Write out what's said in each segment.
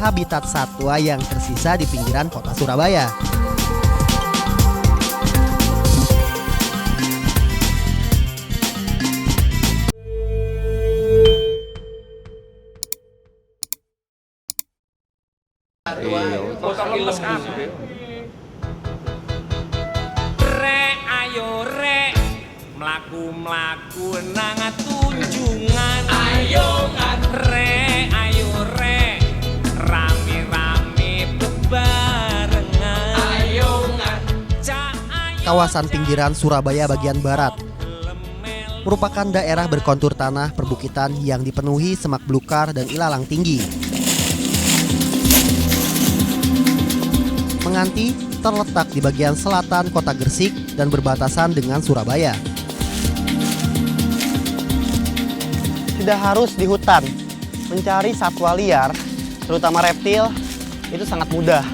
habitat satwa yang tersisa di pinggiran kota Surabaya. Rek ayo rek mlaku-mlaku nang tunjungan. Ayo rek ayo rek rame-rame bebarengan. Ayo Kawasan pinggiran Surabaya bagian barat merupakan daerah berkontur tanah perbukitan yang dipenuhi semak belukar dan ilalang tinggi. Menganti terletak di bagian selatan kota Gresik dan berbatasan dengan Surabaya. Tidak harus di hutan, mencari satwa liar, terutama reptil, itu sangat mudah.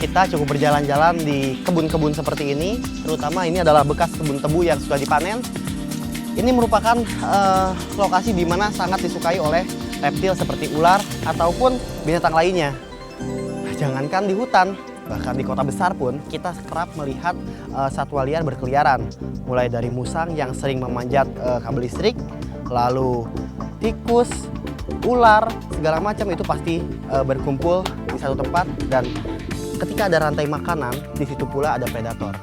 Kita cukup berjalan-jalan di kebun-kebun seperti ini, terutama ini adalah bekas kebun tebu yang sudah dipanen. Ini merupakan lokasi di mana sangat disukai oleh reptil seperti ular ataupun binatang lainnya. Jangankan di hutan, bahkan di kota besar pun kita kerap melihat satwa liar berkeliaran. Mulai dari musang yang sering memanjat kabel listrik, lalu tikus, ular, segala macam itu pasti berkumpul di satu tempat, dan ketika ada rantai makanan, di situ pula ada predator.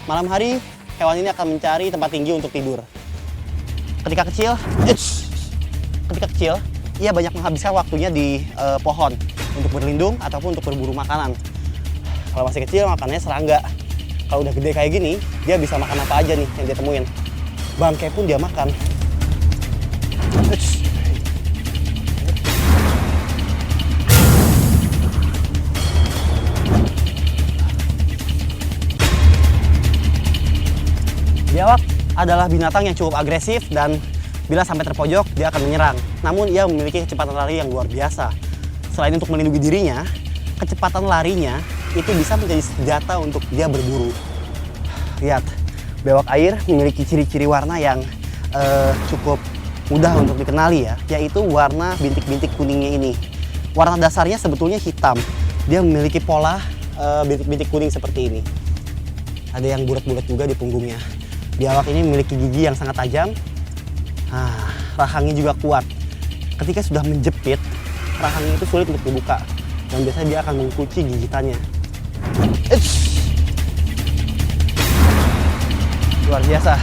Malam hari, hewan ini akan mencari tempat tinggi untuk tidur. Ketika kecil, ia banyak menghabiskan waktunya di pohon untuk berlindung ataupun untuk berburu makanan. Kalau masih kecil, makannya serangga. Kalau udah gede kayak gini, dia bisa makan apa aja nih yang dia temuin. Bangkai pun dia makan. Biawak adalah binatang yang cukup agresif dan bila sampai terpojok, dia akan menyerang. Namun ia memiliki kecepatan lari yang luar biasa. Selain untuk melindungi dirinya, kecepatan larinya itu bisa menjadi senjata untuk dia berburu. Lihat, biawak air memiliki ciri-ciri warna yang cukup mudah untuk dikenali ya, yaitu warna bintik-bintik kuningnya ini. Warna dasarnya sebetulnya hitam. Dia memiliki pola bintik-bintik kuning seperti ini. Ada yang bulat-bulat juga di punggungnya. Biawak ini memiliki gigi yang sangat tajam, rahangnya juga kuat. Ketika sudah menjepit, rahangnya itu sulit untuk dibuka, dan biasanya dia akan mengunci gigitannya. Luar biasa.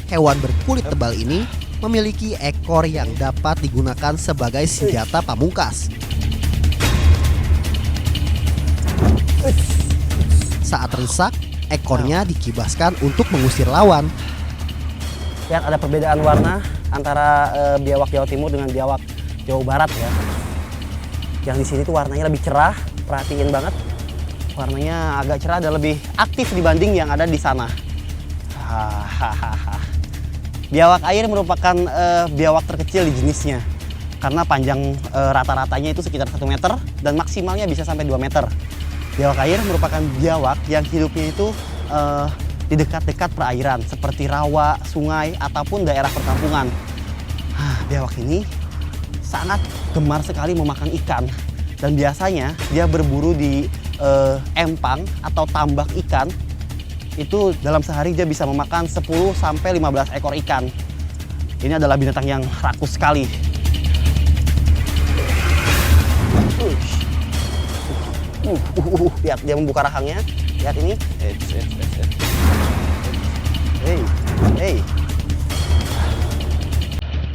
Hewan berkulit tebal ini memiliki ekor yang dapat digunakan sebagai senjata pamungkas. Saat terdesak, ekornya dikibaskan untuk mengusir lawan. Lihat, ada perbedaan warna antara biawak Jawa Timur dengan biawak Jawa Barat ya. Yang di sini tuh warnanya lebih cerah, perhatiin banget. Warnanya agak cerah dan lebih aktif dibanding yang ada di sana. Biawak air merupakan biawak terkecil di jenisnya, karena panjang rata-ratanya itu sekitar 1 meter dan maksimalnya bisa sampai 2 meter. Biawak air merupakan biawak yang hidupnya itu di dekat-dekat perairan seperti rawa, sungai, ataupun daerah perkampungan. Biawak ini sangat gemar sekali memakan ikan. Dan biasanya dia berburu di empang atau tambak ikan. Itu dalam sehari dia bisa memakan 10 sampai 15 ekor ikan. Ini adalah binatang yang rakus sekali. Lihat dia membuka rahangnya. Lihat ini. Hey.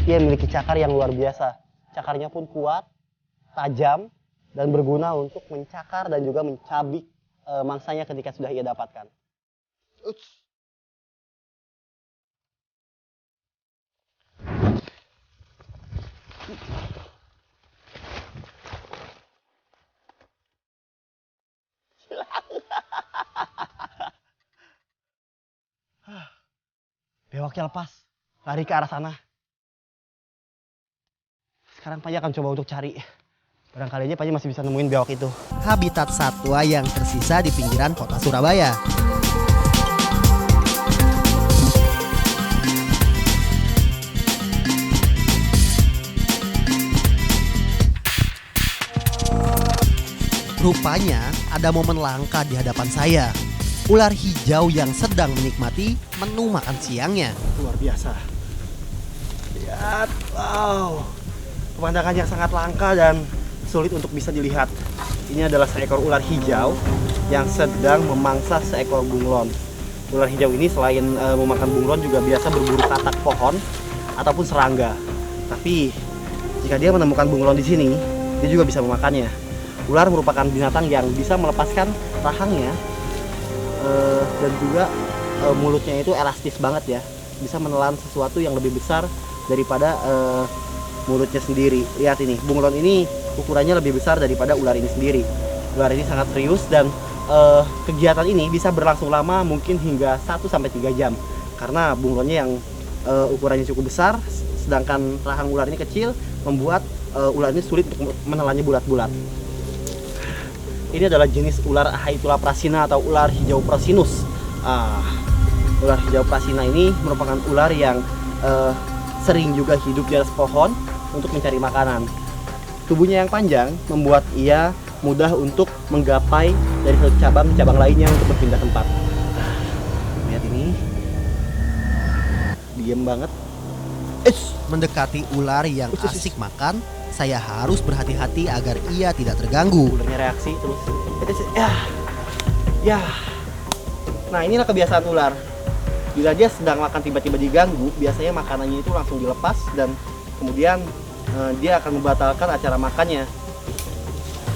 Dia memiliki cakar yang luar biasa. Cakarnya pun kuat, tajam, dan berguna untuk mencakar dan juga mencabik mangsanya ketika sudah ia dapatkan. Bewaknya lepas, lari ke arah sana. Sekarang Panji akan coba untuk cari. Barangkali aja Panji masih bisa nemuin bewak itu. Habitat satwa yang tersisa di pinggiran kota Surabaya. Rupanya ada momen langka di hadapan saya. Ular hijau yang sedang menikmati menu makan siangnya. Luar biasa. Lihat, wow. Pemandangan yang sangat langka dan sulit untuk bisa dilihat. Ini adalah seekor ular hijau yang sedang memangsa seekor bunglon. Ular hijau ini selain memakan bunglon juga biasa berburu katak pohon ataupun serangga. Tapi jika dia menemukan bunglon di sini, dia juga bisa memakannya. Ular merupakan binatang yang bisa melepaskan rahangnya dan juga mulutnya itu elastis banget ya, bisa menelan sesuatu yang lebih besar daripada mulutnya sendiri. Lihat ini, bunglon ini ukurannya lebih besar daripada ular ini sendiri. Ular ini sangat serius dan kegiatan ini bisa berlangsung lama, mungkin hingga 1-3 jam, karena bunglonnya yang ukurannya cukup besar, sedangkan rahang ular ini kecil, membuat ular ini sulit untuk menelannya bulat-bulat. Ini adalah jenis ular Haitula prasina atau ular hijau prasinus. Ular hijau prasina ini merupakan ular yang sering juga hidup di atas pohon untuk mencari makanan. Tubuhnya yang panjang membuat ia mudah untuk menggapai dari satu cabang ke cabang lainnya untuk berpindah tempat. Lihat ini, diem banget. Mendekati ular yang asik makan, saya harus berhati-hati agar ia tidak terganggu. Ularnya reaksi terus. Ya. Nah, inilah kebiasaan ular. Bila dia sedang makan tiba-tiba diganggu, biasanya makanannya itu langsung dilepas dan kemudian dia akan membatalkan acara makannya.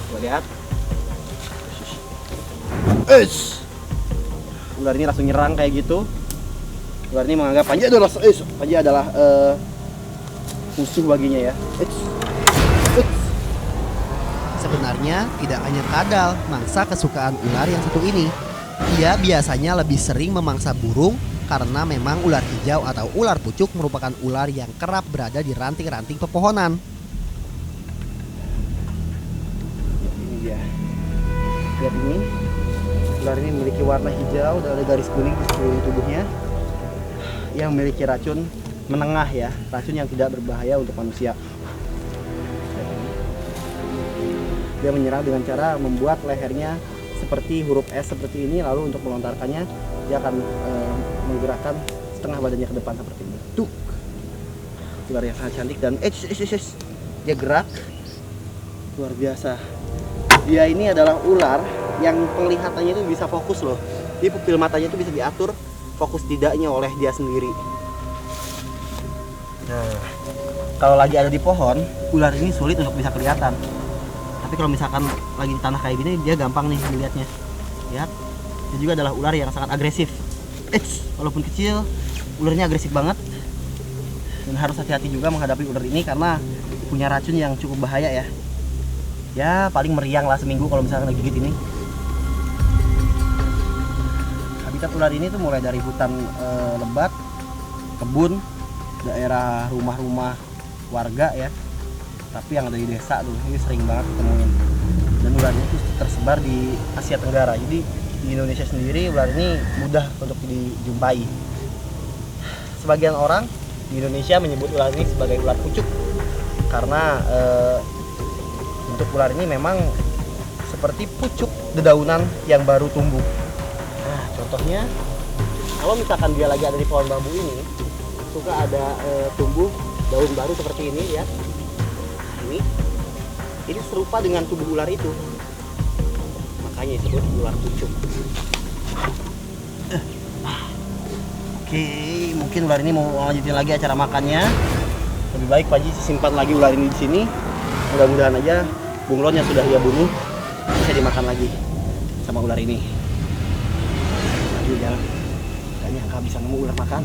Coba lihat. Ular ini langsung nyerang kayak gitu. Ular ini menganggap Panji adalah musuh baginya ya. Sebenarnya tidak hanya kadal mangsa kesukaan ular yang satu ini. Ia biasanya lebih sering memangsa burung karena memang ular hijau atau ular pucuk merupakan ular yang kerap berada di ranting-ranting pepohonan. Ini dia. Lihat ini. Ular ini memiliki warna hijau dan ada garis kuning di sekeliling tubuhnya. Ia memiliki racun menengah ya, racun yang tidak berbahaya untuk manusia. Dia menyerang dengan cara membuat lehernya seperti huruf S seperti ini, lalu untuk melontarkannya dia akan menggerakkan setengah badannya ke depan seperti ini. Tuh, ular yang sangat cantik dan dia gerak luar biasa. Dia ini adalah ular yang penglihatannya itu bisa fokus loh. Di pupil matanya itu bisa diatur fokus tidaknya oleh dia sendiri. Nah, kalau lagi ada di pohon, ular ini sulit untuk bisa kelihatan. Tapi kalau misalkan lagi di tanah kayak gini, dia gampang nih dilihatnya. Lihat, dia juga adalah ular yang sangat agresif. Walaupun kecil, ularnya agresif banget. Dan harus hati-hati juga menghadapi ular ini karena punya racun yang cukup bahaya ya. Ya, paling meriang lah seminggu kalau misalkan lagi gigit ini. Habitat ular ini tuh mulai dari hutan lebat, kebun, daerah rumah-rumah warga ya, tapi yang ada di desa tuh ini sering banget ditemuin. Dan ularnya itu tersebar di Asia Tenggara, jadi di Indonesia sendiri ular ini mudah untuk dijumpai. Sebagian orang di Indonesia menyebut ular ini sebagai ular pucuk karena bentuk ular ini memang seperti pucuk dedaunan yang baru tumbuh. Nah, contohnya kalau misalkan dia lagi ada di pohon bambu ini, suka ada tumbuh daun baru seperti ini ya. Nah, ini serupa dengan tubuh ular itu, makanya disebut ular pucuk. Oke, mungkin ular ini mau lanjutin lagi acara makannya. Lebih baik Pak Haji simpan lagi ular ini di sini. Mudah-mudahan aja bunglon yang sudah ia bunuh bisa dimakan lagi sama ular ini. Maju jalan. Gak nyangka bisa nemu ular makan.